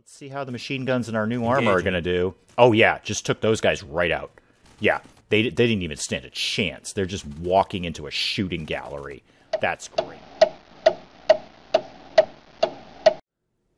Let's see how the machine guns and our new armor are going to do. Oh, yeah, just took those guys right out. Yeah, they didn't even stand a chance. They're just walking into a shooting gallery. That's great.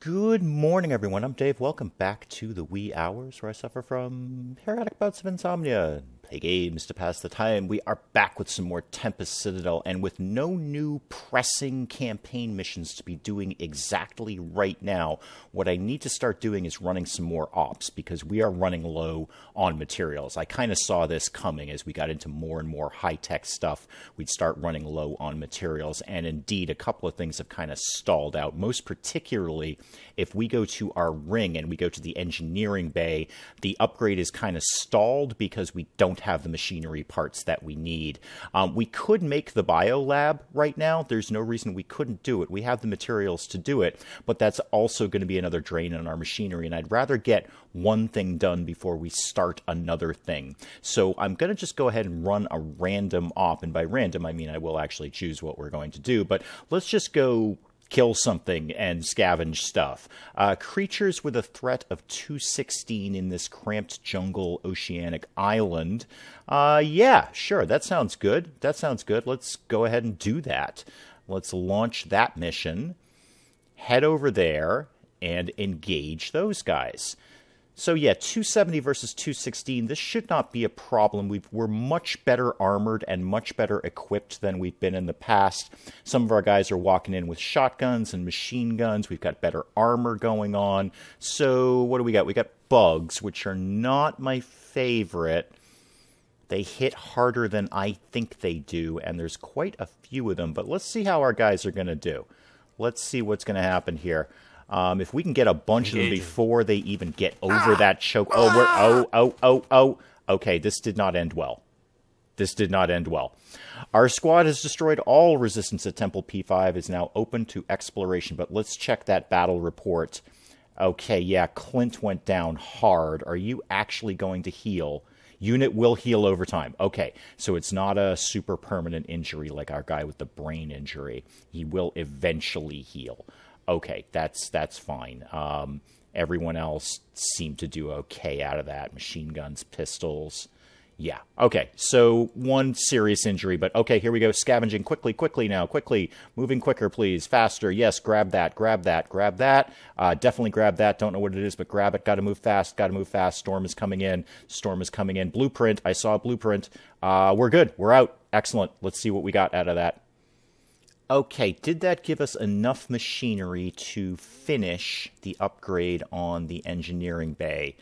Good morning, everyone. I'm Dave. Welcome back to the wee hours where I suffer from periodic bouts of insomnia. Play games to pass the time. We are back with some more Tempest Citadel, and with no new pressing campaign missions to be doing exactly right now, what I need to start doing is running some more ops, because we are running low on materials. I kind of saw this coming as we got into more and more high-tech stuff. We'd start running low on materials, and indeed, a couple of things have kind of stalled out, most particularly if we go to our ring and we go to the engineering bay, the upgrade is kind of stalled because we don't have the machinery parts that we need. We could make the biolab right now. There's no reason we couldn't do it. We have the materials to do it, but that's also going to be another drain on our machinery, and I'd rather get one thing done before we start another thing. So I'm going to just go ahead and run a random op, and by random I mean I will actually choose what we're going to do, but let's just go kill something and scavenge stuff. Creatures with a threat of 216 in this cramped jungle oceanic island. Yeah, sure, that sounds good. That sounds good. Let's go ahead and do that. Let's launch that mission, head over there, and engage those guys. So yeah, 270 versus 216, this should not be a problem. We're much better armored and much better equipped than we've been in the past. Some of our guys are walking in with shotguns and machine guns. We've got better armor going on. So what do we got? We got bugs, which are not my favorite. They hit harder than I think they do, and there's quite a few of them. But let's see how our guys are going to do. Let's see what's going to happen here. If we can get a bunch of them before they even get over that choke. Oh, okay, this did not end well. This did not end well. Our squad has destroyed all resistance at Temple P5, is now open to exploration, but let's check that battle report. Okay, yeah, Clint went down hard. Are you actually going to heal? Unit will heal over time. Okay, so it's not a super permanent injury like our guy with the brain injury. He will eventually heal. Okay, that's fine. Everyone else seemed to do okay out of that. Machine guns, pistols. Yeah, okay, so one serious injury, but okay, here we go. Scavenging quickly now, quickly. Moving quicker, please, faster. Yes, grab that. Definitely grab that. Don't know what it is, but grab it. Gotta move fast. Storm is coming in. Blueprint, I saw a blueprint. We're good, we're out. Excellent, let's see what we got out of that. Okay, did that give us enough machinery to finish the upgrade on the engineering bay?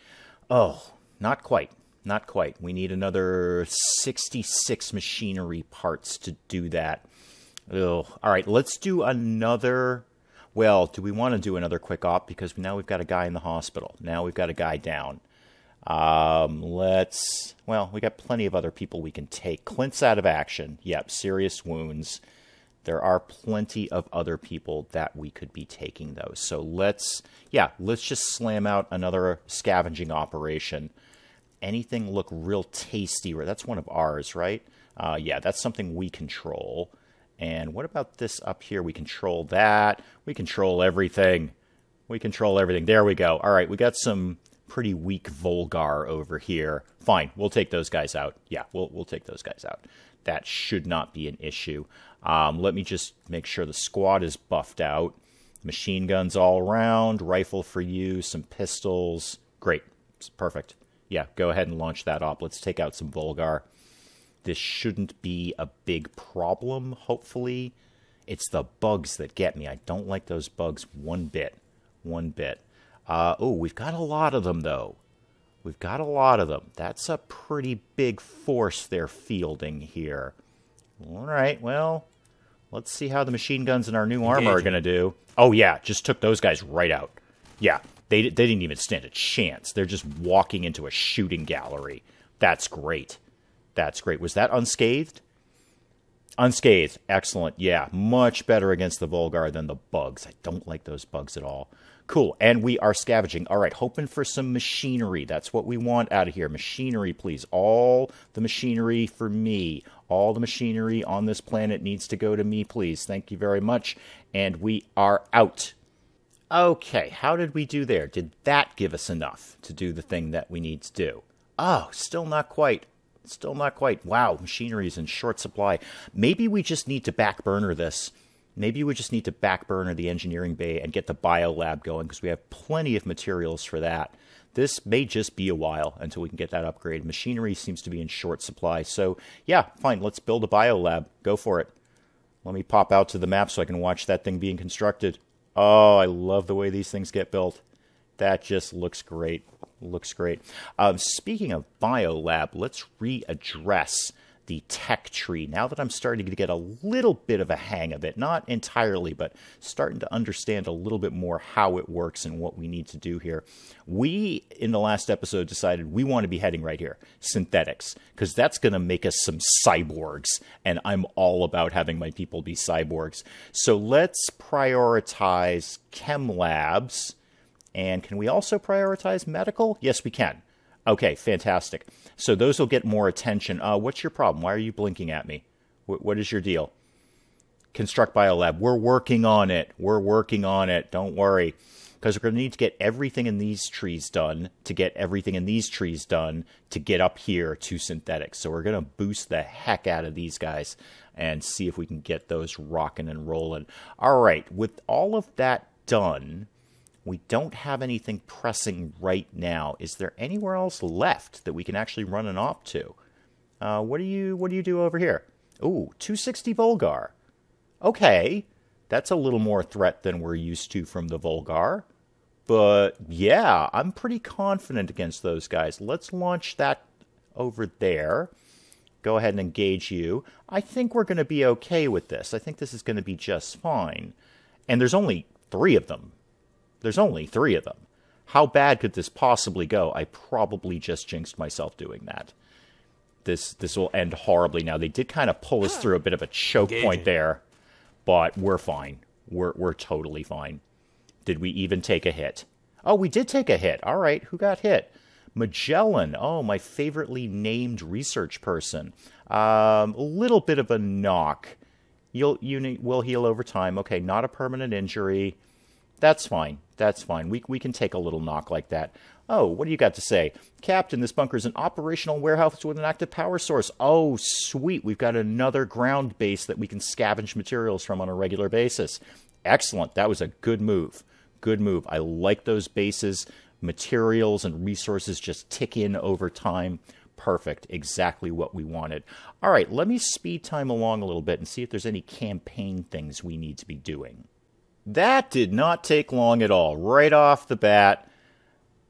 Oh, not quite. Not quite. We need another 66 machinery parts to do that. Ugh. All right, let's do another... Well, do we want to do another quick op? Because now we've got a guy in the hospital. Now we've got a guy down. Well, we got plenty of other people we can take. Clint's out of action. Yep, serious wounds. There are plenty of other people that we could be taking, though. So let's just slam out another scavenging operation. Anything look real tasty? That's one of ours, right? Yeah, that's something we control. And what about this up here? We control that. We control everything. There we go. All right, we got some pretty weak Volgar over here. Fine, we'll take those guys out. Yeah, we'll take those guys out. That should not be an issue. Let me just make sure the squad is buffed out. Machine guns all around, rifle for you, some pistols. Great. Perfect. Yeah, go ahead and launch that op. Let's take out some Volgar. This shouldn't be a big problem, hopefully. It's the bugs that get me. I don't like those bugs one bit. Oh, we've got a lot of them, though. That's a pretty big force they're fielding here. All right, well, let's see how the machine guns and our new armor are going to do. Oh, yeah, just took those guys right out. Yeah, they didn't even stand a chance. They're just walking into a shooting gallery. That's great. Was that unscathed? Unscathed. Excellent. Yeah, much better against the Volgar than the bugs. I don't like those bugs at all. Cool, and we are scavenging. All right, hoping for some machinery. That's what we want out of here. Machinery, please. All the machinery for me. All the machinery on this planet needs to go to me, please. Thank you very much. And we are out. Okay, how did we do there? Did that give us enough to do the thing that we need to do? Oh, still not quite. Still not quite. Wow, machinery is in short supply. Maybe we just need to back burner this. Maybe we just need to back burner the engineering bay and get the biolab going, because we have plenty of materials for that. This may just be a while until we can get that upgrade. Machinery seems to be in short supply. So, yeah, fine, let's build a biolab. Go for it. Let me pop out to the map so I can watch that thing being constructed. Oh, I love the way these things get built. That just looks great. Looks great. Speaking of biolab, let's readdress the tech tree. Now that I'm starting to get a little bit of a hang of it, not entirely, but starting to understand a little bit more how it works and what we need to do here. We, in the last episode, decided we want to be heading right here, synthetics, because that's going to make us some cyborgs, and I'm all about having my people be cyborgs. So let's prioritize chem labs, and can we also prioritize medical? Yes, we can. Okay, fantastic. So those will get more attention. What's your problem? Why are you blinking at me? What is your deal? Construct biolab. We're working on it. We're working on it. Don't worry. Because we're going to need to get everything in these trees done to get everything in these trees done to get up here to synthetics. So we're going to boost the heck out of these guys and see if we can get those rocking and rolling. All right, with all of that done, we don't have anything pressing right now. Is there anywhere else left that we can actually run an op to? What do you do over here? Ooh, 260 Volgar. Okay, that's a little more threat than we're used to from the Volgar. But yeah, I'm pretty confident against those guys. Let's launch that over there. Go ahead and engage you. I think we're going to be okay with this. I think this is going to be just fine. And there's only 3 of them. There's only 3 of them. How bad could this possibly go? I probably just jinxed myself doing that. This will end horribly. Now, they did kind of pull us through a bit of a choke point there, but we're fine. We're totally fine. Did we even take a hit? Oh, we did take a hit. All right, who got hit? Magellan. Oh, my favoritely named research person. A little bit of a knock. Will heal over time. Okay, not a permanent injury. That's fine. That's fine. We can take a little knock like that. Oh, what do you got to say? Captain, this bunker is an operational warehouse with an active power source. Oh, sweet. We've got another ground base that we can scavenge materials from on a regular basis. Excellent. That was a good move. Good move. I like those bases. Materials and resources just tick in over time. Perfect. Exactly what we wanted. All right, let me speed time along a little bit and see if there's any campaign things we need to be doing. That did not take long at all. Right off the bat,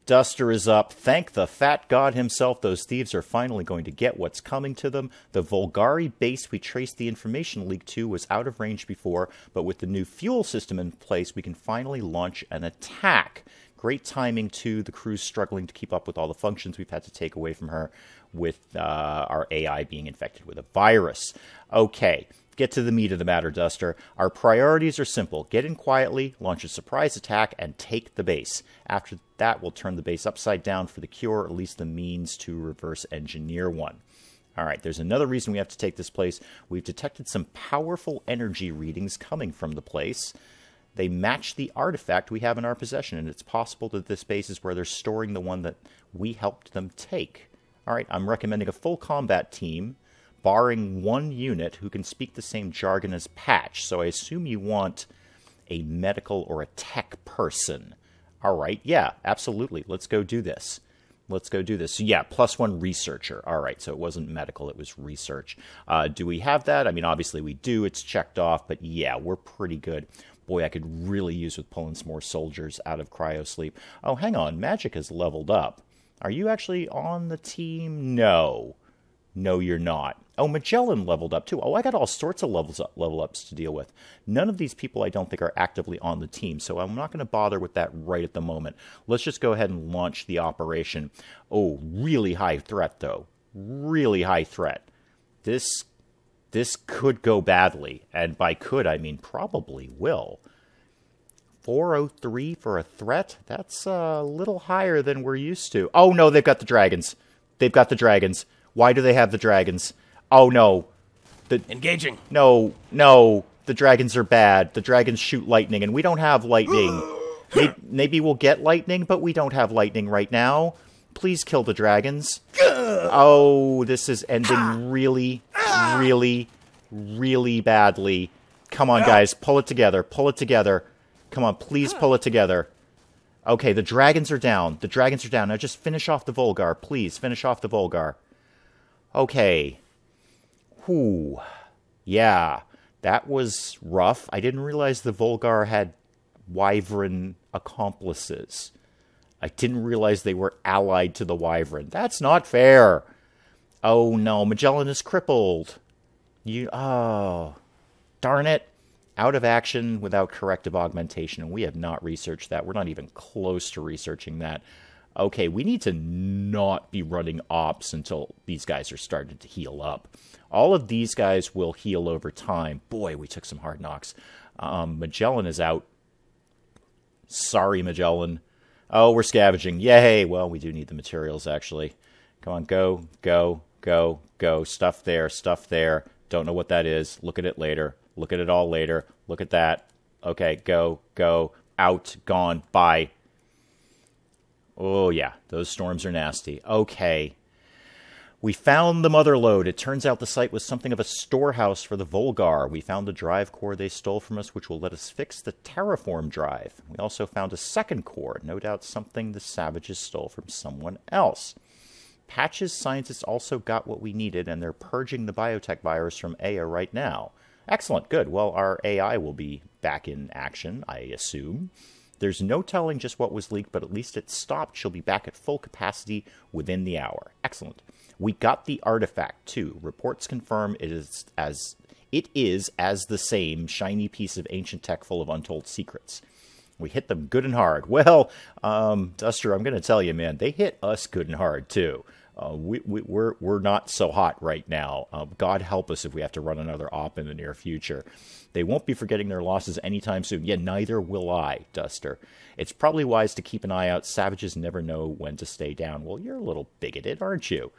Duster is up. Thank the fat god himself. Those thieves are finally going to get what's coming to them. The Volgari base we traced the information leak to was out of range before, but with the new fuel system in place, we can finally launch an attack. Great timing, too. The crew's struggling to keep up with all the functions we've had to take away from her with our AI being infected with a virus. Okay. Get to the meat of the matter, Duster. Our priorities are simple. Get in quietly, launch a surprise attack, and take the base. After that, we'll turn the base upside down for the cure, or at least the means to reverse engineer one. All right, there's another reason we have to take this place. We've detected some powerful energy readings coming from the place. They match the artifact we have in our possession, and it's possible that this base is where they're storing the one that we helped them take. All right, I'm recommending a full combat team, barring one unit who can speak the same jargon as Patch. So I assume you want a medical or a tech person. All right, yeah, absolutely. Let's go do this. Let's go do this. So yeah, +1 researcher. All right, so it wasn't medical, it was research. Do we have that? I mean, obviously we do. It's checked off, but yeah, we're pretty good. Boy, I could really use with pulling some more soldiers out of cryosleep. Oh, hang on. Magic has leveled up. Are you actually on the team? No. No, you're not. Oh, Magellan leveled up too. Oh, I got all sorts of level ups to deal with. None of these people I don't think are actively on the team, so I'm not going to bother with that right at the moment. Let's just go ahead and launch the operation. Oh, really high threat, though. Really high threat. This could go badly, and by could, I mean probably will. 403 for a threat? That's a little higher than we're used to. Oh, no, they've got the dragons. They've got the dragons. Why do they have the dragons? Oh, no. Engaging. No. The dragons are bad. The dragons shoot lightning, and we don't have lightning. Maybe we'll get lightning, but we don't have lightning right now. Please kill the dragons. Oh, this is ending really, really, really badly. Come on, guys. Pull it together. Pull it together. Come on, please pull it together. Okay, the dragons are down. The dragons are down. Now just finish off the Volgar. Please, finish off the Volgar. Okay. Whew. Yeah, that was rough. I didn't realize the Volgar had Wyvern accomplices. I didn't realize they were allied to the Wyvern. That's not fair. Oh, no. Magellan is crippled. Oh, darn it. Out of action without corrective augmentation, and we have not researched that. We're not even close to researching that. Okay, we need to not be running ops until these guys are starting to heal up. All of these guys will heal over time. Boy, we took some hard knocks. Magellan is out. Sorry, Magellan. Oh, we're scavenging. Yay! Well, we do need the materials, actually. Come on, go, go, go, go. Stuff there, stuff there. Don't know what that is. Look at it later. Look at it all later. Look at that. Okay, go, go, out, gone, bye. Oh, yeah, those storms are nasty. Okay. We found the mother lode. It turns out the site was something of a storehouse for the Volgar. We found the drive core they stole from us, which will let us fix the terraform drive. We also found a second core, no doubt something the savages stole from someone else. Patch's scientists also got what we needed, and they're purging the biotech virus from Aya right now. Excellent, good. Well, our AI will be back in action, I assume. There's no telling just what was leaked, but at least it stopped. She'll be back at full capacity within the hour. Excellent. We got the artifact, too. Reports confirm it is as the same shiny piece of ancient tech full of untold secrets. We hit them good and hard. Well, Duster, I'm going to tell you, man, they hit us good and hard, too. We're not so hot right now. God help us if we have to run another op in the near future. They won't be forgetting their losses anytime soon. Yeah, neither will I, Duster. It's probably wise to keep an eye out. Savages never know when to stay down. Well, you're a little bigoted, aren't you?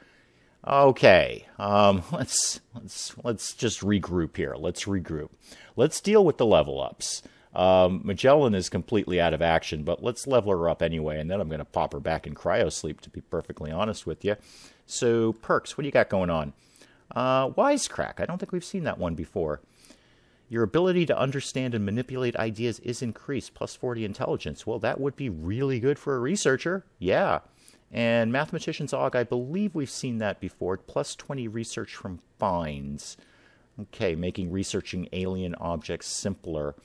Okay, let's just regroup here. Let's regroup. Let's deal with the level ups. Magellan is completely out of action, but let's level her up anyway, and then I'm going to pop her back in cryosleep, to be perfectly honest with you. So, perks, what do you got going on? Wisecrack, I don't think we've seen that one before. Your ability to understand and manipulate ideas is increased, plus 40 intelligence. Well, that would be really good for a researcher. Yeah. And Mathematician's Aug, I believe we've seen that before. Plus 20 research from finds. Okay, making researching alien objects simpler.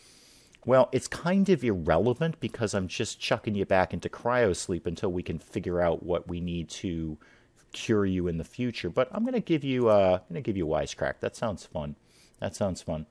Well, it's kind of irrelevant because I'm just chucking you back into cryosleep until we can figure out what we need to cure you in the future. But I'm going to give you Wisecrack. That sounds fun. That sounds fun.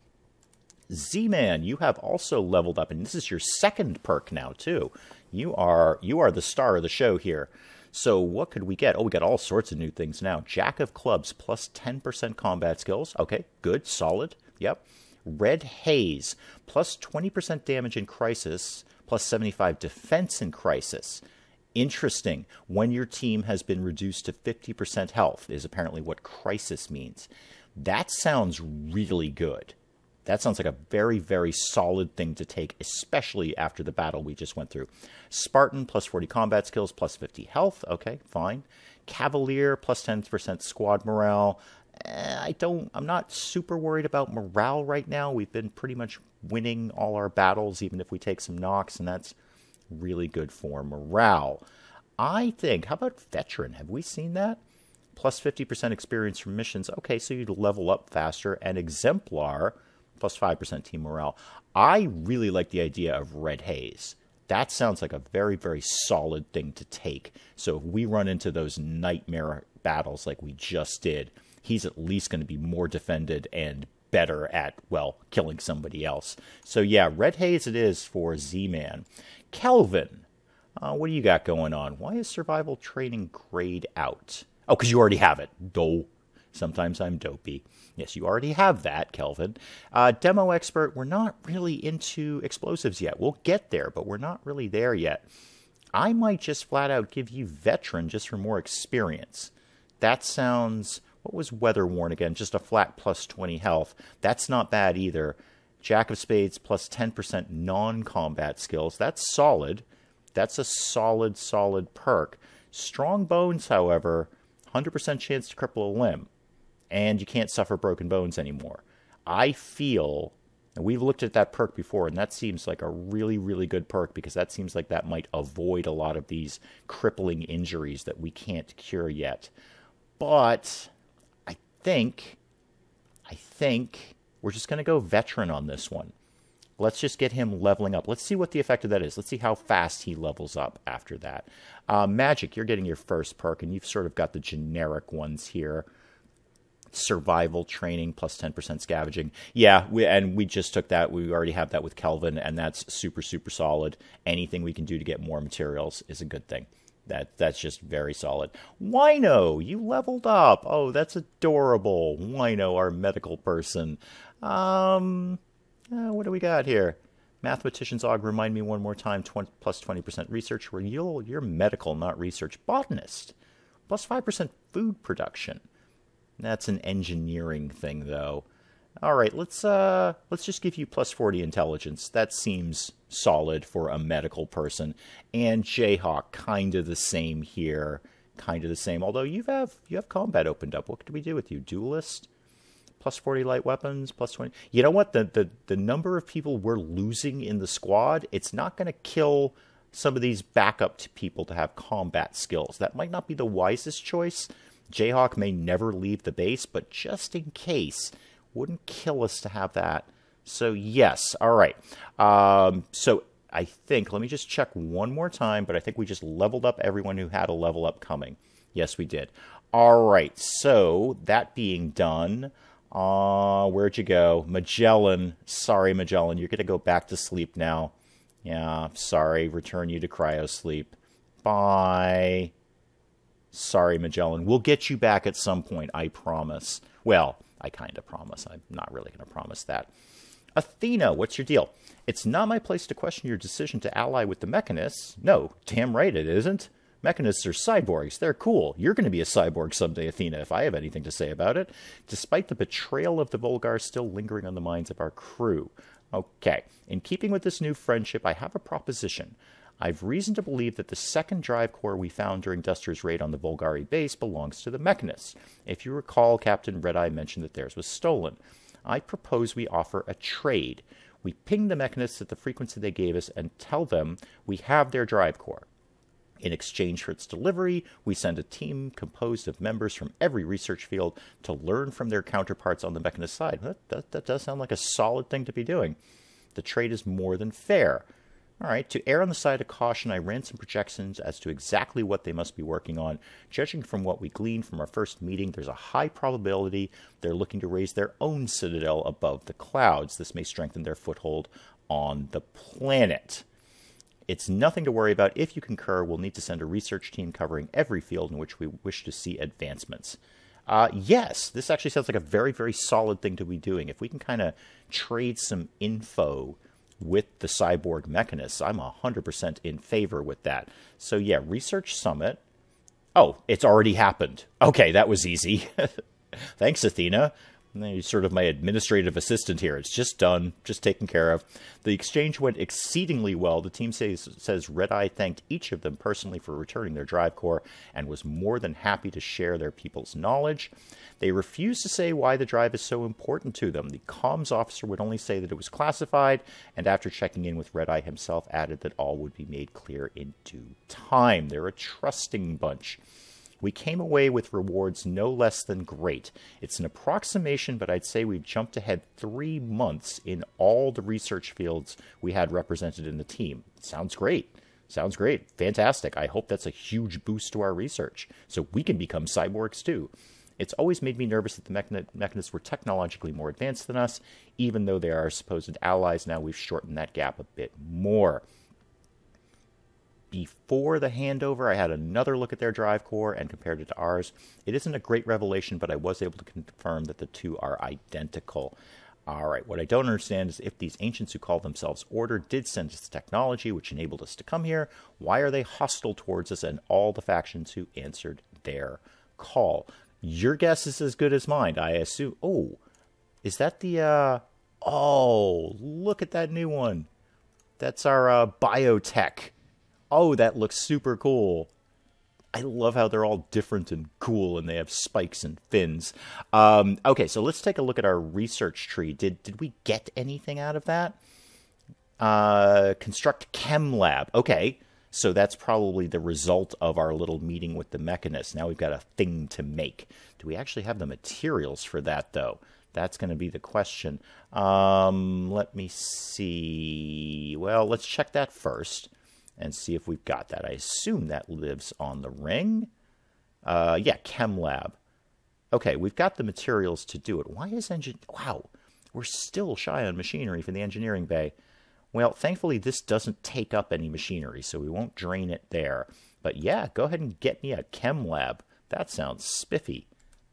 Z-Man, you have also leveled up, and this is your second perk now too. You are the star of the show here. So what could we get? Oh, we got all sorts of new things now. Jack of Clubs, plus 10% combat skills. Okay, good, solid. Yep. Red Haze, plus 20% damage in Crisis, plus 75 defense in Crisis. Interesting. When your team has been reduced to 50% health is apparently what Crisis means. That sounds really good. That sounds like a very, very solid thing to take, especially after the battle we just went through. Spartan, plus 40 combat skills, plus 50 health. Okay, fine. Cavalier, plus 10% squad morale. I'm not super worried about morale right now. We've been pretty much winning all our battles, even if we take some knocks, and that's really good for morale. I think, how about Veteran? Have we seen that? Plus 50% experience from missions. Okay, so you'd level up faster. And Exemplar, plus 5% team morale. I really like the idea of Red Haze. That sounds like a very, very solid thing to take. So if we run into those nightmare battles like we just did, he's at least going to be more defended and better at, well, killing somebody else. So yeah, Red Haze it is for Z-Man. Kelvin, what do you got going on? Why is survival training grayed out? Oh, because you already have it. Doh. Sometimes I'm dopey. Yes, you already have that, Kelvin. Demo expert, we're not really into explosives yet. We'll get there, but we're not really there yet. I might just flat out give you Veteran just for more experience. That sounds... What was Weather Worn again? Just a flat plus 20 health. That's not bad either. Jack of Spades plus 10% non-combat skills. That's solid. That's a solid, solid perk. Strong Bones, however, 100% chance to cripple a limb. And you can't suffer broken bones anymore. I feel, and we've looked at that perk before, and that seems like a really, really good perk because that seems like that might avoid a lot of these crippling injuries that we can't cure yet. But I think we're just going to go veteran on this one. Let's just get him leveling up. Let's see what the effect of that is. Let's see how fast he levels up after that. Magic, you're getting your first perk, and you've sort of got the generic ones here. Survival training plus 10% scavenging. Yeah, we just took that. We already have that with Kelvin, and that's super, super solid. Anything we can do to get more materials is a good thing. That's just very solid. Wino, you leveled up. Oh, that's adorable. Wino, our medical person. What do we got here? Mathematician's Og, remind me one more time, plus 20% research, where you're medical, not research. Botanist, plus 5% food production. That's an engineering thing, though. All right, let's just give you plus 40 intelligence. That seems solid for a medical person. And Jayhawk, kind of the same here. Kind of the same, although you have combat opened up. What could we do with you? Duelist? Plus 40 light weapons, plus 20. You know what? The number of people we're losing in the squad, it's not going to kill some of these backup people to have combat skills. That might not be the wisest choice. Jayhawk may never leave the base, but just in case, wouldn't kill us to have that. So yes, all right. So I think, let me just check one more time, but I think we just leveled up everyone who had a level up coming. Yes, we did. All right, so that being done, where'd you go? Magellan. Sorry, Magellan, you're going to go back to sleep now. Yeah, sorry, return you to cryo sleep. Bye. Sorry, Magellan. We'll get you back at some point, I promise. Well, I kind of promise. I'm not really going to promise that. Athena, what's your deal? It's not my place to question your decision to ally with the Mechanists. No, damn right it isn't. Mechanists are cyborgs. They're cool. You're going to be a cyborg someday, Athena, if I have anything to say about it. Despite the betrayal of the Volgar still lingering on the minds of our crew. Okay, in keeping with this new friendship, I have a proposition. I've reason to believe that the second drive core we found during Duster's raid on the Volgari base belongs to the Mechanists. If you recall, Captain Red-Eye mentioned that theirs was stolen. I propose we offer a trade. We ping the Mechanists at the frequency they gave us and tell them we have their drive core. In exchange for its delivery, we send a team composed of members from every research field to learn from their counterparts on the Mechanist side. That does sound like a solid thing to be doing. The trade is more than fair. All right, to err on the side of caution, I ran some projections as to exactly what they must be working on. Judging from what we gleaned from our first meeting, there's a high probability they're looking to raise their own citadel above the clouds. This may strengthen their foothold on the planet. It's nothing to worry about. If you concur, we'll need to send a research team covering every field in which we wish to see advancements. Yes, this actually sounds like a very, very solid thing to be doing. If we can kind of trade some info with the cyborg mechanists, I'm 100% in favor with that. So yeah, Research Summit. Oh, it's already happened. Okay, that was easy. Thanks, Athena. You're sort of my administrative assistant here. It's just done, just taken care of. The exchange went exceedingly well. The team says Red-Eye thanked each of them personally for returning their drive core and was more than happy to share their people's knowledge. They refused to say why the drive is so important to them. The comms officer would only say that it was classified, and after checking in with Red-Eye himself, added that all would be made clear in due time. They're a trusting bunch. We came away with rewards no less than great. It's an approximation, but I'd say we've jumped ahead 3 months in all the research fields we had represented in the team. Sounds great. Sounds great. Fantastic. I hope that's a huge boost to our research, so we can become cyborgs too. It's always made me nervous that the Mechanists were technologically more advanced than us. Even though they are our supposed allies, now we've shortened that gap a bit more. Before the handover, I had another look at their drive core and compared it to ours. It isn't a great revelation, but I was able to confirm that the two are identical. All right, what I don't understand is if these ancients who call themselves Order did send us technology which enabled us to come here, why are they hostile towards us and all the factions who answered their call? Your guess is as good as mine. I assume... Oh, is that the Oh, look at that new one. That's our biotech. Oh, that looks super cool. I love how they're all different and cool, and they have spikes and fins. Okay, so let's take a look at our research tree. Did we get anything out of that? Construct chem lab. Okay, so that's probably the result of our little meeting with the mechanist. Now we've got a thing to make. Do we actually have the materials for that, though? That's going to be the question. Let me see. Well, let's check that first and see if we've got that. I assume that lives on the ring. Yeah, chem lab. Okay, we've got the materials to do it. Why is Wow, we're still shy on machinery for the engineering bay. Well, thankfully, this doesn't take up any machinery, so we won't drain it there. But yeah, go ahead and get me a chem lab. That sounds spiffy.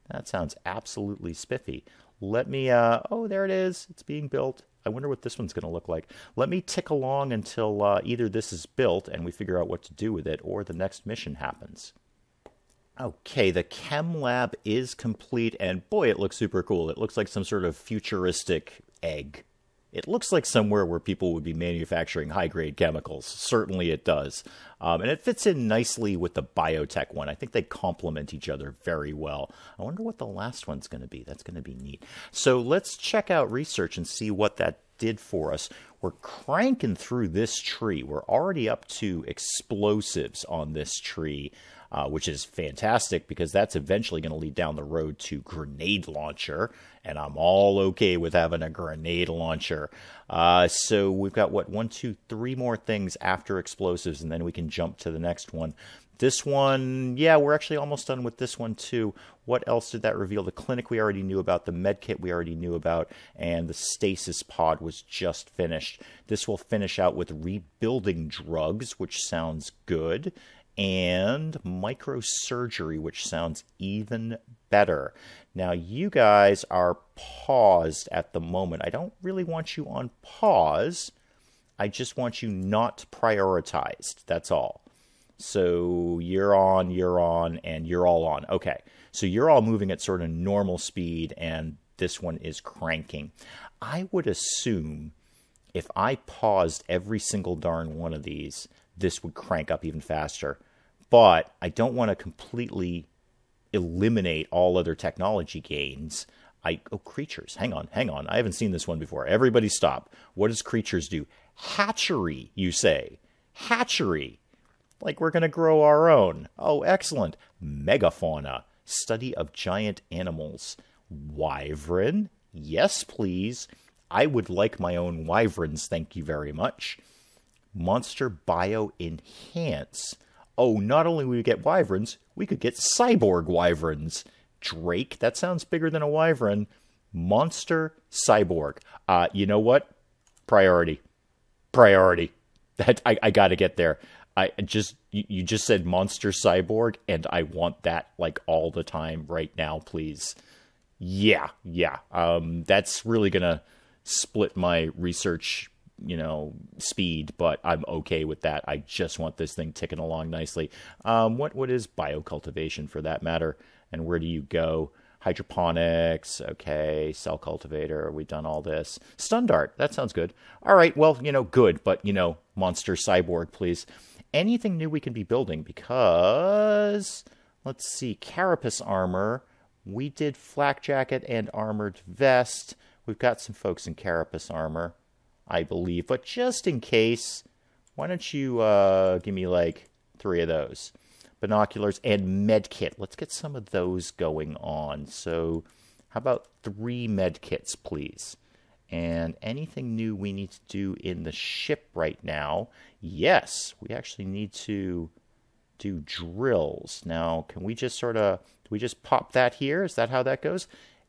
That sounds absolutely spiffy. Let me, oh, there it is. It's being built. I wonder what this one's going to look like. Let me tick along until either this is built and we figure out what to do with it, or the next mission happens. Okay, the chem lab is complete, and boy, it looks super cool. It looks like some sort of futuristic egg. It looks like somewhere where people would be manufacturing high-grade chemicals. Certainly it does. And it fits in nicely with the biotech one. I think they complement each other very well. I wonder what the last one's going to be. That's going to be neat. So let's check out research and see what that did for us. We're cranking through this tree. We're already up to explosives on this tree, which is fantastic because that's eventually going to lead down the road to grenade launcher, and I'm all okay with having a grenade launcher. So we've got, what, 1, 2, 3 more things after explosives, and then we can jump to the next one. This one, yeah, we're actually almost done with this one too. What else did that reveal? The clinic we already knew about, the med kit we already knew about, and the stasis pod was just finished. This will finish out with rebuilding drugs, which sounds good, and microsurgery, which sounds even better. Now, you guys are paused at the moment. I don't really want you on pause. I just want you not prioritized. That's all. So you're on, and you're all on. Okay, so you're all moving at sort of normal speed, and this one is cranking. I would assume if I paused every single darn one of these, this would crank up even faster. But I don't want to completely eliminate all other technology gains. Oh, creatures. Hang on. I haven't seen this one before. Everybody stop. What does creatures do? Hatchery, you say. Hatchery. Like we're going to grow our own. Oh, excellent. Megafauna. Study of giant animals. Wyvern. Yes, please. I would like my own wyverns, thank you very much. Monster bio enhance. Oh, not only will we get wyverns, we could get cyborg wyverns. Drake, that sounds bigger than a wyvern. Monster cyborg. You know what? Priority. That I got to get there. You just said monster cyborg, and I want that like all the time right now, please. Yeah. That's really gonna split my research, speed, but I'm okay with that. I just want this thing ticking along nicely. What is biocultivation for that matter? And where do you go? Hydroponics, okay, cell cultivator, we've done all this. Stun dart, that sounds good. All right, well, good, but, monster cyborg, please. Anything new we can be building, because, let's see, carapace armor. We did flak jacket and armored vest. We've got some folks in carapace armor, I believe. But just in case, why don't you give me like 3 of those? Binoculars and med kit. Let's get some of those going on. So how about 3 med kits, please? And anything new we need to do in the ship right now? Yes, we actually need to do drills. Now, can we just do we just pop that here? Is that how that goes?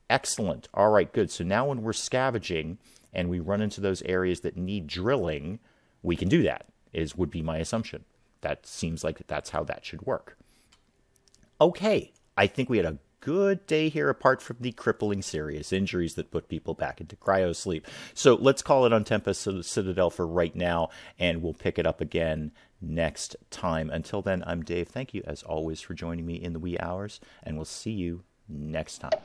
Excellent. All right, good. So now when we're scavenging and we run into those areas that need drilling, we can do that, would be my assumption. That seems like that's how that should work. Okay, I think we had a good day here apart from the crippling serious injuries that put people back into cryo sleep. So let's call it on Tempest Citadel for right now, and we'll pick it up again next time. Until then, I'm Dave. Thank you, as always, for joining me in the wee hours, and we'll see you next time.